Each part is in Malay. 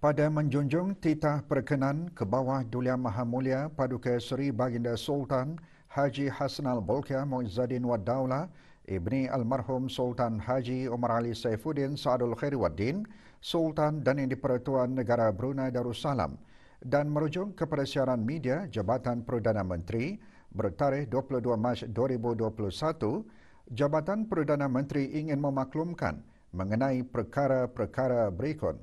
Pada menjunjung titah perkenan ke bawah Duli Maha Mulia Paduka Seri Baginda Sultan Haji Hassanal Bolkiah Muizzaddin Wad Daulah Ibni Almarhum Sultan Haji Umar Ali Saifuddin Saadul Khairiwaddin Sultan dan Yang di-Pertuan Negara Brunei Darussalam dan merujuk kepada siaran media Jabatan Perdana Menteri bertarikh 22 Mac 2021, Jabatan Perdana Menteri ingin memaklumkan mengenai perkara-perkara berikut.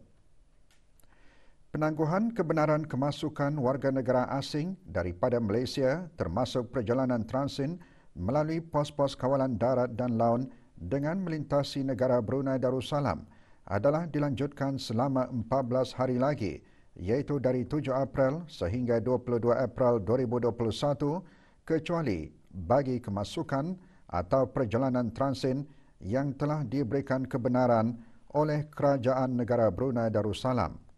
Penangguhan kebenaran kemasukan warga negara asing daripada Malaysia termasuk perjalanan transit melalui pos-pos kawalan darat dan laut dengan melintasi negara Brunei Darussalam adalah dilanjutkan selama 14 hari lagi, iaitu dari 7 April sehingga 22 April 2021, kecuali bagi kemasukan atau perjalanan transit yang telah diberikan kebenaran oleh Kerajaan Negara Brunei Darussalam.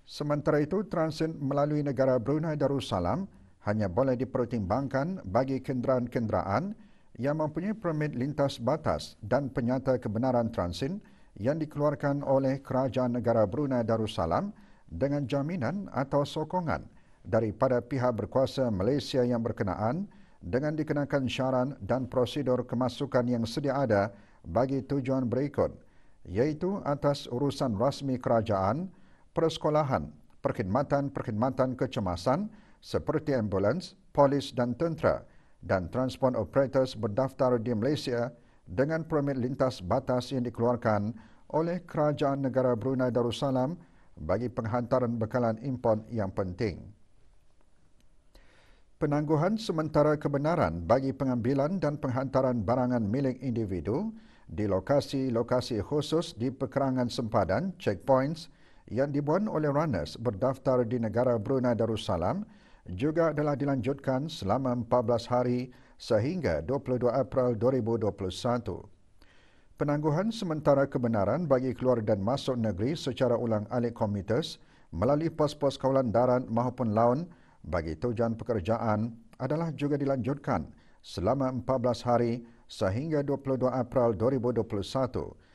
Sementara itu, transit melalui negara Brunei Darussalam hanya boleh dipertimbangkan bagi kenderaan-kenderaan yang mempunyai permit lintas batas dan penyata kebenaran transit yang dikeluarkan oleh Kerajaan Negara Brunei Darussalam dengan jaminan atau sokongan daripada pihak berkuasa Malaysia yang berkenaan dengan dikenakan syarat dan prosedur kemasukan yang sedia ada bagi tujuan berikut, iaitu atas urusan rasmi kerajaan, persekolahan, perkhidmatan-perkhidmatan kecemasan seperti ambulans, polis dan tentera dan transport operators berdaftar di Malaysia dengan permit lintas batas yang dikeluarkan oleh Kerajaan Negara Brunei Darussalam bagi penghantaran bekalan import yang penting. Penangguhan sementara kebenaran bagi pengambilan dan penghantaran barangan milik individu di lokasi-lokasi khusus di perkerangan sempadan, checkpoints, yang dibuat oleh runners berdaftar di negara Brunei Darussalam juga adalah dilanjutkan selama 14 hari sehingga 22 April 2021. Penangguhan sementara kebenaran bagi keluar dan masuk negeri secara ulang-alik komuter melalui pos-pos kawalan darat maupun laut bagi tujuan pekerjaan adalah juga dilanjutkan selama 14 hari sehingga 22 April 2021.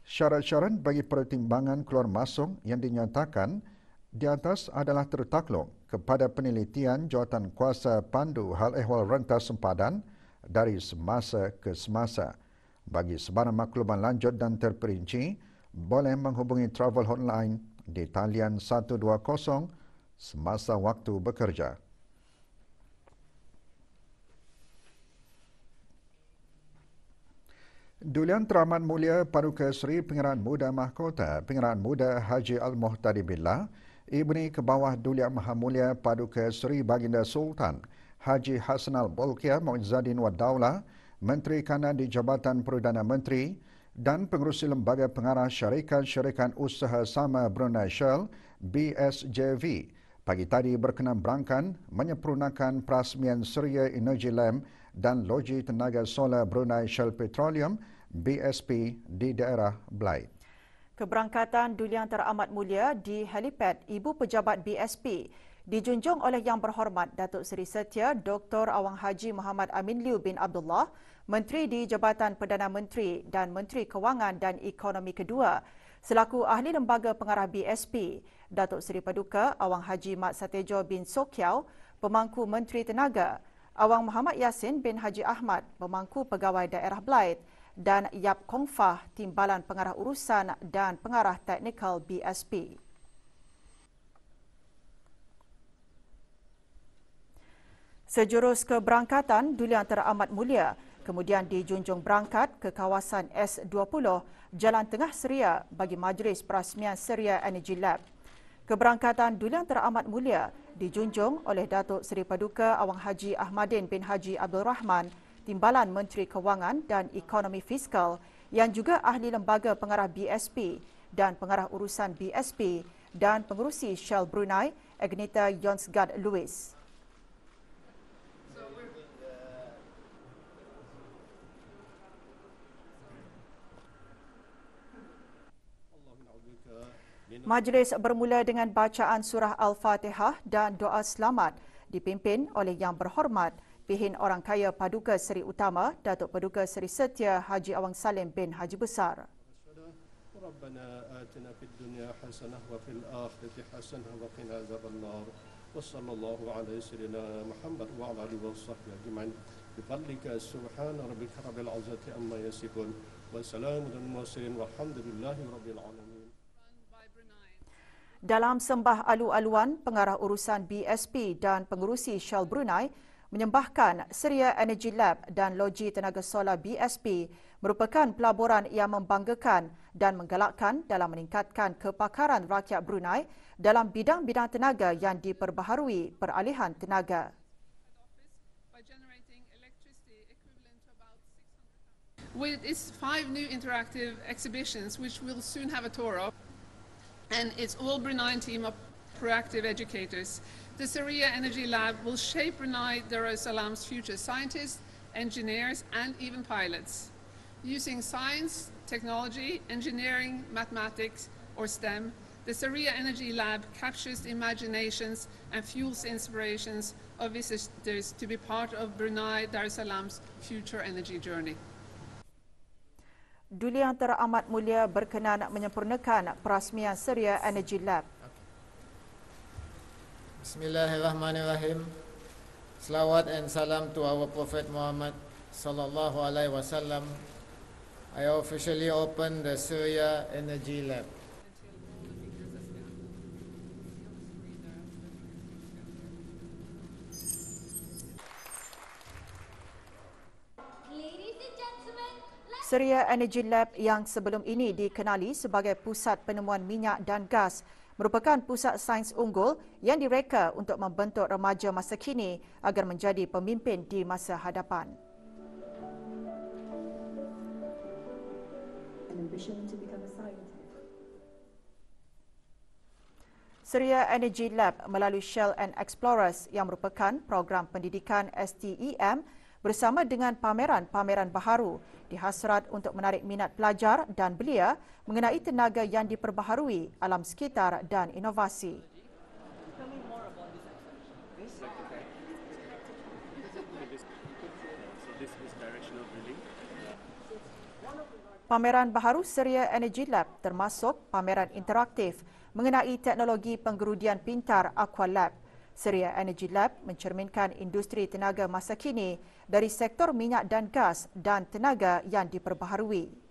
Syarat-syarat bagi pertimbangan keluar masuk yang dinyatakan di atas adalah tertakluk kepada penelitian jawatan kuasa pandu hal ehwal rentas sempadan dari semasa ke semasa. Bagi sebarang makluman lanjut dan terperinci, boleh menghubungi travel hotline di talian 120 semasa waktu bekerja. Duli Teramat Mulia Paduka Seri Pengaraan Muda Mahkota Pengaraan Muda Haji Al-Muhtadi Billah Ibni Kebawah Duli Maha Mulia Paduka Seri Baginda Sultan Haji Hassanal Bolkiah Muizzaddin Wad Daulah Menteri Kanan di Jabatan Perdana Menteri dan pengerusi Lembaga Pengarah Syarikat-Syarikat Usaha Sama Brunei Shell BSJV pagi tadi berkenan berangkat menyempurnakan perasmian Suria Energy Lab dan Loji Tenaga Solar Brunei Shell Petroleum BSP di daerah Blaid. Keberangkatan Duli Yang Teramat Mulia di helipad Ibu Pejabat BSP dijunjung oleh Yang Berhormat Datuk Seri Setia Dr. Awang Haji Muhammad Amin Liu bin Abdullah, Menteri di Jabatan Perdana Menteri dan Menteri Kewangan dan Ekonomi kedua, selaku Ahli Lembaga Pengarah BSP, Datuk Seri Paduka Awang Haji Mat Satejo bin Sokiau, Pemangku Menteri Tenaga, Awang Muhammad Yassin bin Haji Ahmad, Pemangku Pegawai Daerah Blaid, dan Yap Kong Fah, Timbalan Pengarah Urusan dan Pengarah Teknikal BSP. Sejurus keberangkatan Duli Yang Teramat Mulia kemudian dijunjung berangkat ke kawasan S20 Jalan Tengah Seria bagi Majlis Perasmian Seria Energy Lab. Keberangkatan Duli Yang Teramat Mulia dijunjung oleh Datuk Seri Paduka Awang Haji Ahmadin bin Haji Abdul Rahman, Timbalan Menteri Kewangan dan Ekonomi Fiskal yang juga Ahli Lembaga Pengarah BSP dan Pengarah Urusan BSP dan Pengerusi Shell Brunei, Agneta Yonsgard Lewis. Majlis bermula dengan bacaan surah Al-Fatihah dan doa selamat dipimpin oleh Yang Berhormat Pihin Orang Kaya Paduka Seri Utama Datuk Paduka Seri Setia Haji Awang Salim bin Haji Besar. ربنا آتنا في الدنيا حسنة وفي الآخرة حسنة وقنا عذاب النار وصلى الله على سيدنا محمد وعلى آله وصحبه أجمعين بفضلك سبحان ربك رب العزة عما يصفون وسلام على المرسلين والحمد لله رب العالمين. Dalam sembah alu-aluan, pengarah urusan BSP dan pengurusi Shell Brunei menyembahkan Surya Energy Lab dan Loji Tenaga Solar BSP merupakan pelaburan yang membanggakan dan menggalakkan dalam meningkatkan kepakaran rakyat Brunei dalam bidang-bidang tenaga yang diperbaharui peralihan tenaga. With its 5 new interactive exhibitions, which we'll soon have a tour of, and its all Brunei team of proactive educators, the Surya Energy Lab will shape Brunei Darussalam's future scientists, engineers, and even pilots. Using science, technology, engineering, mathematics, or STEM, the Surya Energy Lab captures the imaginations and fuels the inspirations of visitors to be part of Brunei Darussalam's future energy journey. Duli Yang Teramat Mulia berkenan menyempurnakan perasmian Surya Energy Lab. Bismillahirrahmanirrahim. Salawat and salam to our Prophet Muhammad sallallahu alaihi wasallam. I officially open the Surya Energy Lab. Surya Energy Lab yang sebelum ini dikenali sebagai Pusat Penemuan Minyak dan Gas merupakan pusat sains unggul yang direka untuk membentuk remaja masa kini agar menjadi pemimpin di masa hadapan. Surya Energy Lab melalui Shell and Explorers yang merupakan program pendidikan STEM bersama dengan pameran-pameran baharu dihasrat untuk menarik minat pelajar dan belia mengenai tenaga yang diperbaharui, alam sekitar dan inovasi. Pameran baharu Surya Energy Lab termasuk pameran interaktif mengenai teknologi penggerudian pintar Aqua Lab. Surya Energy Lab mencerminkan industri tenaga masa kini dari sektor minyak dan gas dan tenaga yang diperbaharui.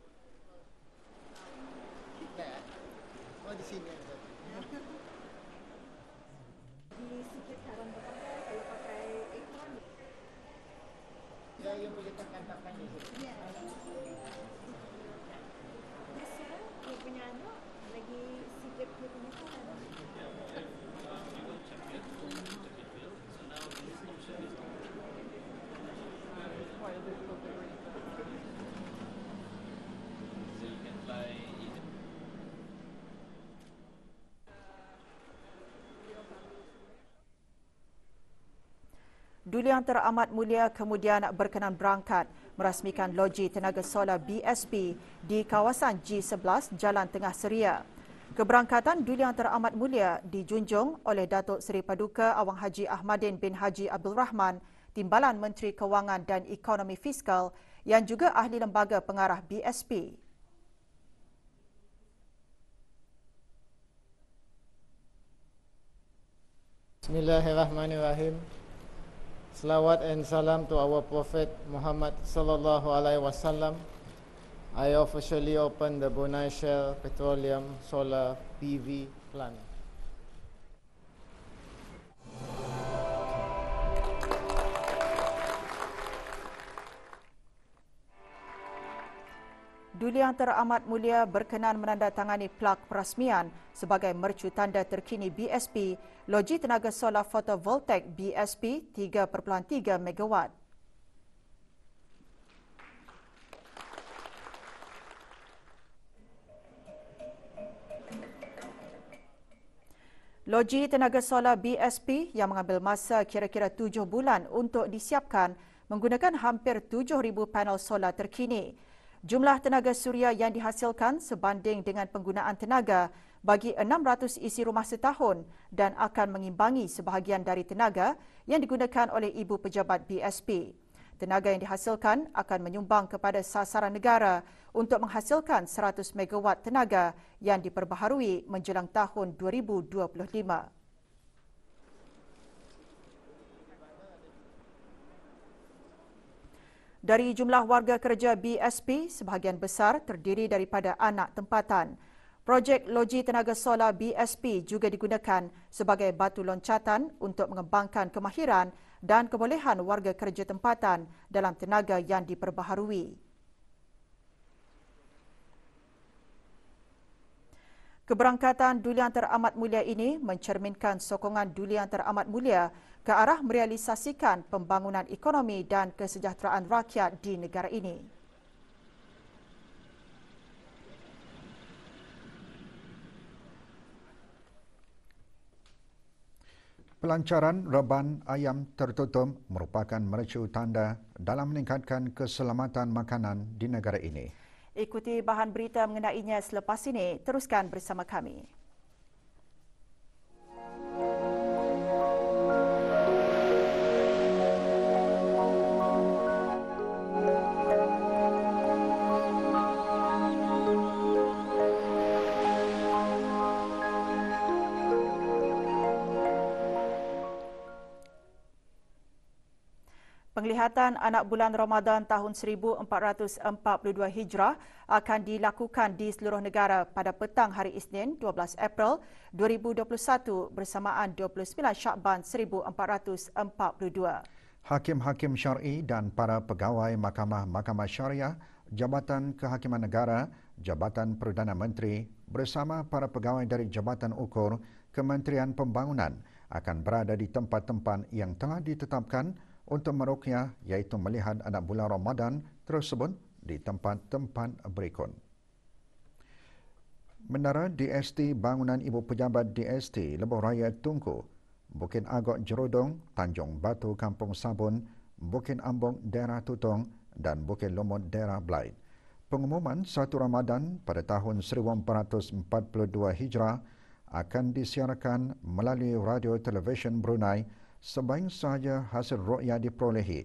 Duli Yang Teramat Mulia kemudian berkenan berangkat merasmikan Loji Tenaga Solar BSP di kawasan G11 Jalan Tengah Seria. Keberangkatan Duli Yang Teramat Mulia dijunjung oleh Datuk Seri Paduka Awang Haji Ahmadin bin Haji Abdul Rahman, Timbalan Menteri Kewangan dan Ekonomi Fiskal yang juga ahli lembaga pengarah BSP. Bismillahirrahmanirrahim. Salawat and salam to our Prophet Muhammad sallallahu alaihi wasallam. I officially open the Brunei Shell Petroleum Solar PV plant. Duli Yang Teramat Mulia berkenan menandatangani plak perasmian sebagai mercu tanda terkini BSP, Loji Tenaga Solar Fotovoltaik BSP 3.3 megawatt. Loji Tenaga Solar BSP yang mengambil masa kira-kira 7 bulan untuk disiapkan menggunakan hampir 7,000 panel solar terkini. Jumlah tenaga suria yang dihasilkan sebanding dengan penggunaan tenaga bagi 600 isi rumah setahun dan akan mengimbangi sebahagian dari tenaga yang digunakan oleh ibu pejabat BSP. Tenaga yang dihasilkan akan menyumbang kepada sasaran negara untuk menghasilkan 100 megawatt tenaga yang diperbaharui menjelang tahun 2025. Dari jumlah warga kerja BSP, sebahagian besar terdiri daripada anak tempatan. Projek loji tenaga solar BSP juga digunakan sebagai batu loncatan untuk mengembangkan kemahiran dan kebolehan warga kerja tempatan dalam tenaga yang diperbaharui. Keberangkatan Duli Yang Teramat Mulia ini mencerminkan sokongan Duli Yang Teramat Mulia ke arah merealisasikan pembangunan ekonomi dan kesejahteraan rakyat di negara ini. Pelancaran reban ayam tertutup merupakan mercu tanda dalam meningkatkan keselamatan makanan di negara ini. Ikuti bahan berita mengenainya selepas ini. Teruskan bersama kami. Penglihatan anak bulan Ramadan tahun 1442 Hijrah akan dilakukan di seluruh negara pada petang hari Isnin 12 April 2021 bersamaan 29 Syakban 1442. Hakim-hakim syar'i dan para pegawai mahkamah-mahkamah syariah, Jabatan Kehakiman Negara, Jabatan Perdana Menteri bersama para pegawai dari Jabatan Ukur Kementerian Pembangunan akan berada di tempat-tempat yang telah ditetapkan untuk meruqyah, iaitu melihat anak bulan Ramadan tersebut di tempat-tempat berikut. Menara DST Bangunan Ibu Pejabat DST Lebuh Raya Tunku, Bukit Agok Jerodong, Tanjung Batu Kampung Sabun, Bukit Ambong Daerah Tutong dan Bukit Lumut Daerah Blaid. Pengumuman 1 Ramadan pada tahun 1442 Hijrah akan disiarkan melalui radio televisyen Brunei. Sebaik sahaja hasil ruqyah diperolehi,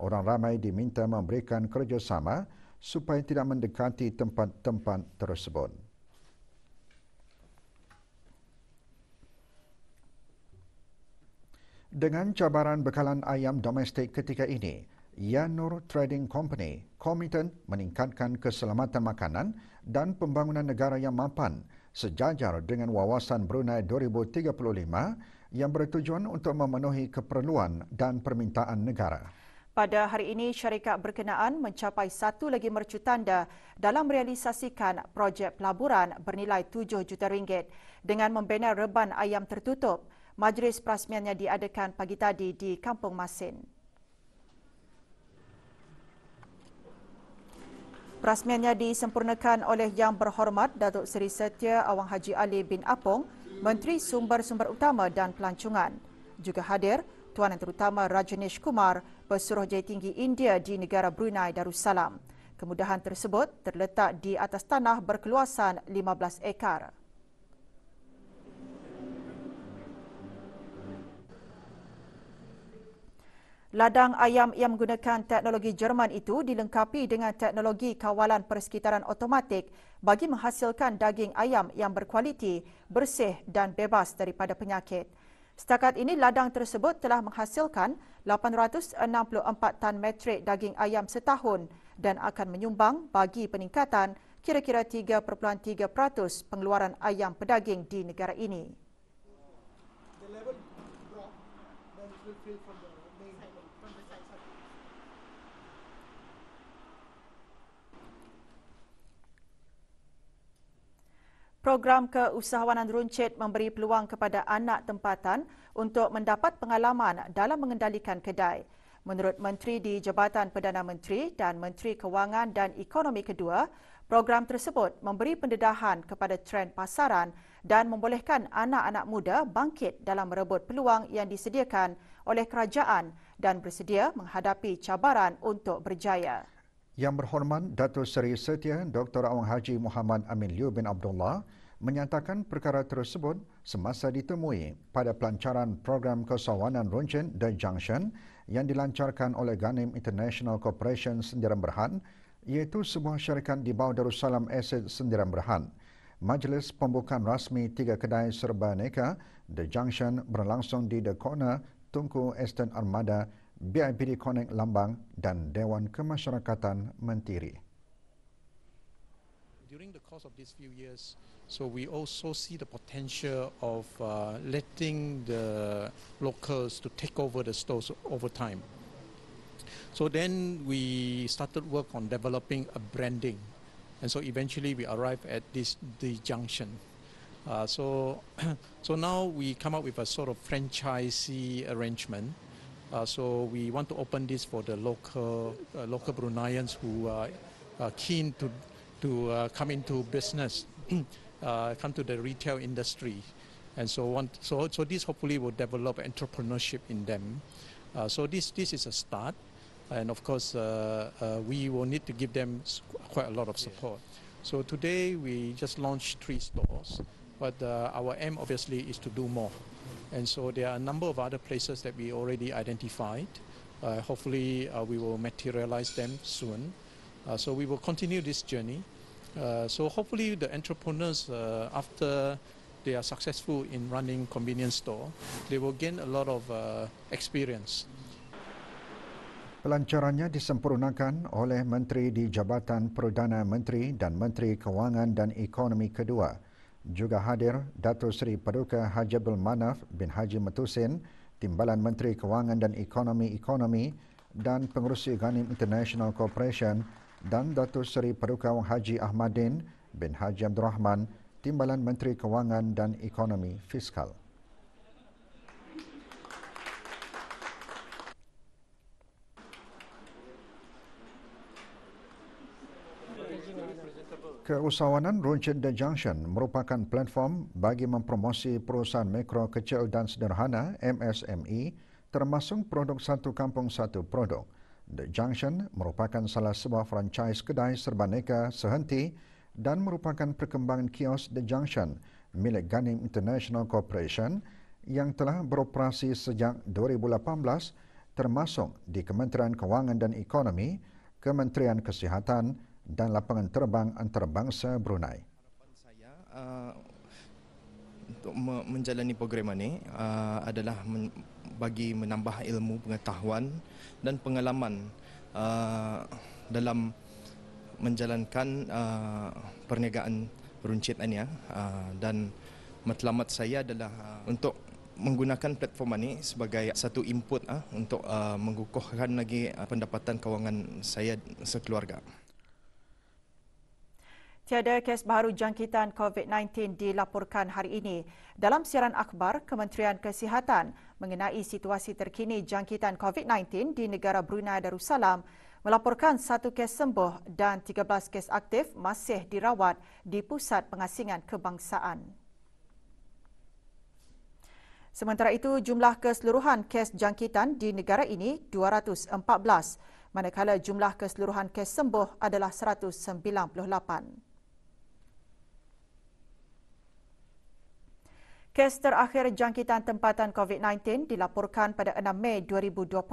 orang ramai diminta memberikan kerjasama supaya tidak mendekati tempat-tempat tersebut. Dengan cabaran bekalan ayam domestik ketika ini, Yanur Trading Company komited meningkatkan keselamatan makanan dan pembangunan negara yang mapan sejajar dengan Wawasan Brunei 2035 yang bertujuan untuk memenuhi keperluan dan permintaan negara. Pada hari ini, syarikat berkenaan mencapai satu lagi mercu tanda dalam merealisasikan projek pelaburan bernilai RM7 juta dengan membina reban ayam tertutup. Majlis perasmiannya diadakan pagi tadi di Kampung Masin. Perasmiannya disempurnakan oleh Yang Berhormat Datuk Seri Setia Awang Haji Ali bin Apong, Menteri Sumber-Sumber Utama dan Pelancongan. Juga hadir Tuan Yang Terutama Rajneesh Kumar, Pesuruhjaya Tinggi India di negara Brunei Darussalam. Kemudahan tersebut terletak di atas tanah berkeluasan 15 ekar. Ladang ayam yang menggunakan teknologi Jerman itu dilengkapi dengan teknologi kawalan persekitaran automatik bagi menghasilkan daging ayam yang berkualiti, bersih dan bebas daripada penyakit. Setakat ini, ladang tersebut telah menghasilkan 864 tan metrik daging ayam setahun dan akan menyumbang bagi peningkatan kira-kira 3.3% pengeluaran ayam pedaging di negara ini. Program keusahawanan runcit memberi peluang kepada anak tempatan untuk mendapat pengalaman dalam mengendalikan kedai. Menurut Menteri di Jabatan Perdana Menteri dan Menteri Kewangan dan Ekonomi kedua, program tersebut memberi pendedahan kepada trend pasaran dan membolehkan anak-anak muda bangkit dalam merebut peluang yang disediakan oleh kerajaan dan bersedia menghadapi cabaran untuk berjaya. Yang Berhormat Datuk Seri Setia Dr. Awang Haji Muhammad Amin Liu bin Abdullah menyatakan perkara tersebut semasa ditemui pada pelancaran program keusahawanan runcit The Junction yang dilancarkan oleh Ghanim International Corporation Sendirian Berhad, iaitu sebuah syarikat di bawah Darussalam Asset Sendirian Berhad. Majlis pembukaan rasmi 3 kedai serba aneka The Junction berlangsung di The Corner, Tunku Estate Armada, BIPD Connect Lambang dan Dewan Kemasyarakatan Mentiri. During the course of these few years, so we also see the potential of letting the locals to take over the stores over time. So then we started work on developing a branding. And so eventually we arrived at the junction. So now we come up with a sort of franchisee arrangement. So we want to open this for the local Bruneians who are keen to come into business, come to the retail industry, and so on. So this hopefully will develop entrepreneurship in them. So this is a start. And of course, we will need to give them quite a lot of support. So today we just launched 3 stores, but our aim obviously is to do more. And so there are a number of other places that we already identified. Hopefully we will materialize them soon. So we will continue this journey. So hopefully the entrepreneurs, after they are successful in running convenience store, they will gain a lot of experience. Pelancarannya disempurnakan oleh Menteri di Jabatan Perdana Menteri dan Menteri Kewangan dan Ekonomi kedua. Juga hadir Datuk Seri Paduka Haji Abdul Manaf bin Haji Matusin, Timbalan Menteri Kewangan dan Ekonomi dan Pengerusi Ghanim International Corporation, dan Datuk Seri Paduka Wang Haji Ahmadin bin Haji Abdul Rahman, Timbalan Menteri Kewangan dan Ekonomi Fiskal. Keusahawanan runcit The Junction merupakan platform bagi mempromosi perusahaan mikro kecil dan sederhana MSME, termasuk produk satu kampung satu produk. The Junction merupakan salah sebuah franchise kedai serba aneka sehenti dan merupakan perkembangan kios The Junction milik Ghanim International Corporation yang telah beroperasi sejak 2018, termasuk di Kementerian Kewangan dan Ekonomi, Kementerian Kesihatan dan Lapangan Terbang Antarabangsa Brunei. Harapan saya untuk menjalani program ini adalah bagi menambah ilmu, pengetahuan dan pengalaman dalam menjalankan perniagaan runcit ini. Dan matlamat saya adalah untuk menggunakan platform ini sebagai satu input untuk mengukuhkan lagi pendapatan kewangan saya sekeluarga. Tiada kes baru jangkitan COVID-19 dilaporkan hari ini. Dalam siaran akhbar, Kementerian Kesihatan mengenai situasi terkini jangkitan COVID-19 di negara Brunei Darussalam melaporkan 1 kes sembuh dan 13 kes aktif masih dirawat di Pusat Pengasingan Kebangsaan. Sementara itu, jumlah keseluruhan kes jangkitan di negara ini 214, manakala jumlah keseluruhan kes sembuh adalah 198. Kes terakhir jangkitan tempatan COVID-19 dilaporkan pada 6 Mei 2020,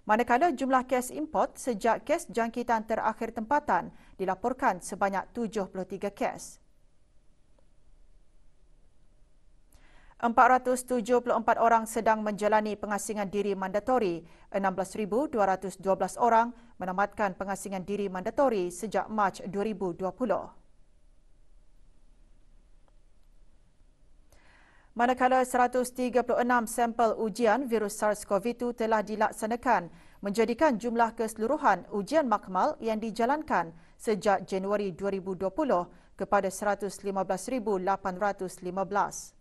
manakala jumlah kes import sejak kes jangkitan terakhir tempatan dilaporkan sebanyak 73 kes. 474 orang sedang menjalani pengasingan diri mandatori, 16,212 orang menamatkan pengasingan diri mandatori sejak Mac 2020. Manakala 136 sampel ujian virus SARS-CoV-2 telah dilaksanakan, menjadikan jumlah keseluruhan ujian makmal yang dijalankan sejak Januari 2020 kepada 115,815.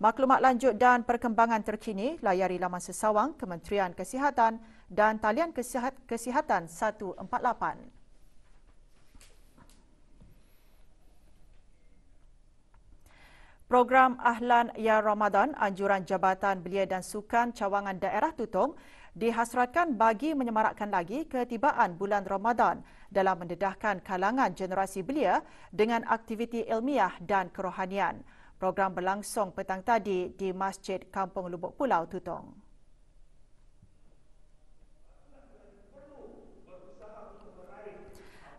Maklumat lanjut dan perkembangan terkini layari laman sesawang Kementerian Kesihatan dan talian Kesihatan 148. Program Ahlan Ya Ramadan, anjuran Jabatan Belia dan Sukan Cawangan Daerah Tutong dihasratkan bagi menyemarakkan lagi ketibaan bulan Ramadan dalam mendedahkan kalangan generasi belia dengan aktiviti ilmiah dan kerohanian. Program berlangsung petang tadi di Masjid Kampung Lubuk Pulau, Tutong.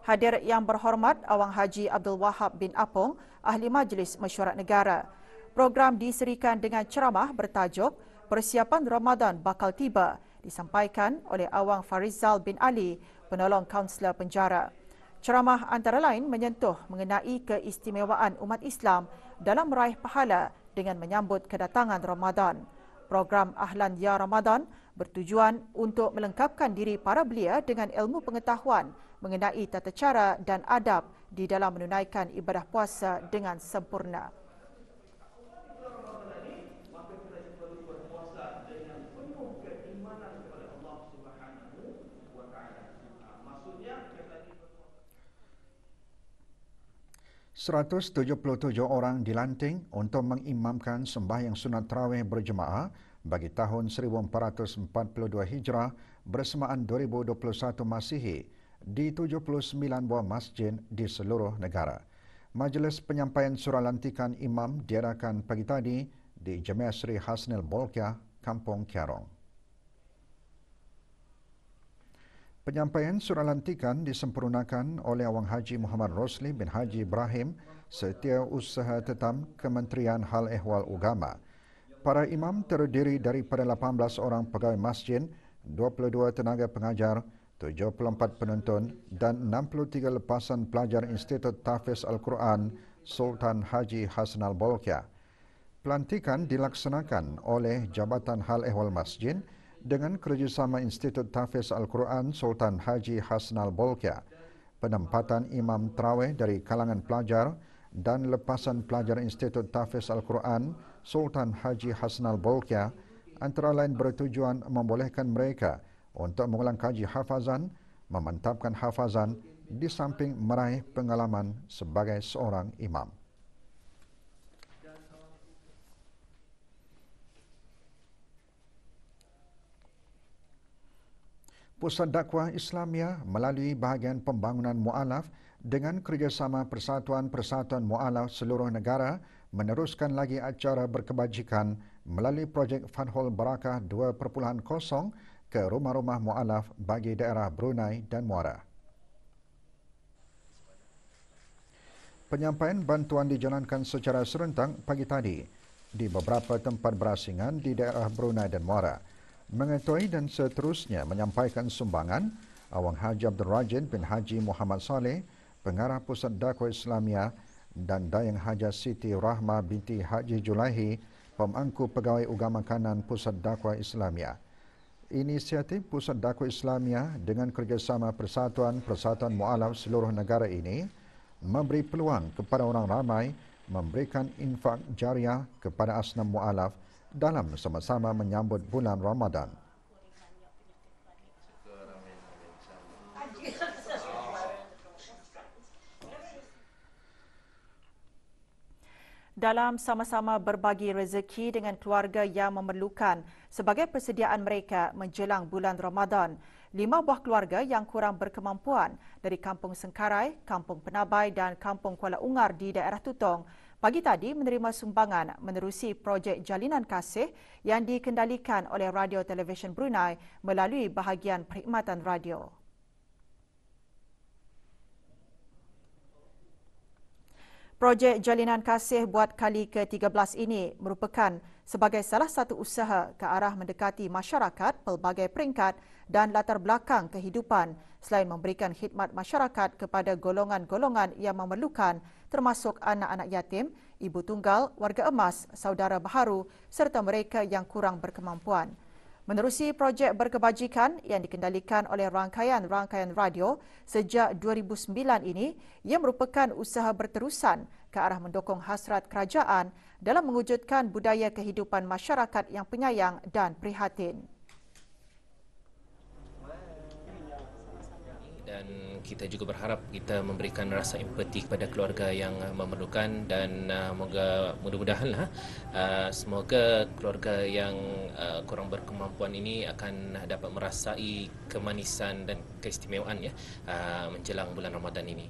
Hadir Yang Berhormat Awang Haji Abdul Wahab bin Apong, Ahli Majlis Mesyuarat Negara. Program diserikan dengan ceramah bertajuk Persiapan Ramadan Bakal Tiba, disampaikan oleh Awang Farizal bin Ali, penolong kaunselor penjara. Ceramah antara lain menyentuh mengenai keistimewaan umat Islam dalam meraih pahala dengan menyambut kedatangan Ramadan. Program Ahlan Ya Ramadan bertujuan untuk melengkapkan diri para belia dengan ilmu pengetahuan mengenai tata cara dan adab di dalam menunaikan ibadah puasa dengan sempurna. ...177 orang dilanting untuk mengimamkan sembahyang sunat tarawih berjemaah bagi tahun 1442 Hijrah bersamaan 2021 Masihi di 79 buah masjid di seluruh negara. Majlis penyampaian surah lantikan imam diadakan pagi tadi di Jamiah Sri Hasnil Bolkiah, Kampung Kiarong. Penyampaian surah lantikan disempurnakan oleh Awang Haji Muhammad Rosli bin Haji Ibrahim, Setiausaha Tetap Kementerian Hal Ehwal Agama. Para imam terdiri daripada 18 orang pegawai masjid, 22 tenaga pengajar, 74 penonton dan 63 lepasan pelajar Institut Tahfiz Al-Quran Sultan Haji Hasnal Bolkiah. Pelantikan dilaksanakan oleh Jabatan Hal Ehwal Masjid dengan kerjasama Institut Tahfiz Al-Quran Sultan Haji Hasnal Bolkiah. Penempatan imam tarawih dari kalangan pelajar dan lepasan pelajar Institut Tahfiz Al-Quran Sultan Haji Hasnal Bolkiah antara lain bertujuan membolehkan mereka untuk mengulang kaji hafazan, memantapkan hafazan di samping meraih pengalaman sebagai seorang imam. Pusat Dakwah Islamia melalui bahagian pembangunan mu'alaf dengan kerjasama Persatuan-Persatuan Mu'alaf seluruh negara meneruskan lagi acara berkebajikan melalui projek Fathul Barakah 2.0 ke rumah-rumah mu'alaf bagi daerah Brunei dan Muara. Penyampaian bantuan dijalankan secara serentak pagi tadi di beberapa tempat berasingan di daerah Brunei dan Muara. Mengetahui dan seterusnya menyampaikan sumbangan, Awang Haji Abdul Rajin bin Haji Muhammad Saleh, Pengarah Pusat Dakwah Islamia dan Dayang Haja Siti Rahma binti Haji Julaihi, Pemangku Pegawai Agama Kanan Pusat Dakwah Islamia. Inisiatif Pusat Dakwah Islamia dengan kerjasama Persatuan-Persatuan Mu'alaf seluruh negara ini memberi peluang kepada orang ramai memberikan infak jariah kepada asnam mu'alaf dalam sama-sama menyambut bulan Ramadan. Dalam sama-sama berbagi rezeki dengan keluarga yang memerlukan sebagai persediaan mereka menjelang bulan Ramadan, 5 buah keluarga yang kurang berkemampuan dari Kampung Sengkarai, Kampung Penabai dan Kampung Kuala Ungar di daerah Tutong pagi tadi menerima sumbangan menerusi projek Jalinan Kasih yang dikendalikan oleh Radio Televisyen Brunei melalui bahagian perkhidmatan radio. Projek Jalinan Kasih buat kali ke-13 ini merupakan sebagai salah satu usaha ke arah mendekati masyarakat pelbagai peringkat dan latar belakang kehidupan selain memberikan khidmat masyarakat kepada golongan-golongan yang memerlukan termasuk anak-anak yatim, ibu tunggal, warga emas, saudara baharu serta mereka yang kurang berkemampuan. Menerusi projek berkebajikan yang dikendalikan oleh rangkaian-rangkaian radio sejak 2009 ini, ia merupakan usaha berterusan ke arah mendukung hasrat kerajaan dalam mewujudkan budaya kehidupan masyarakat yang penyayang dan prihatin. Dan kita juga berharap kita memberikan rasa empati kepada keluarga yang memerlukan dan mudah-mudahanlah semoga keluarga yang kurang berkemampuan ini akan dapat merasai kemanisan dan keistimewaan menjelang bulan Ramadan ini.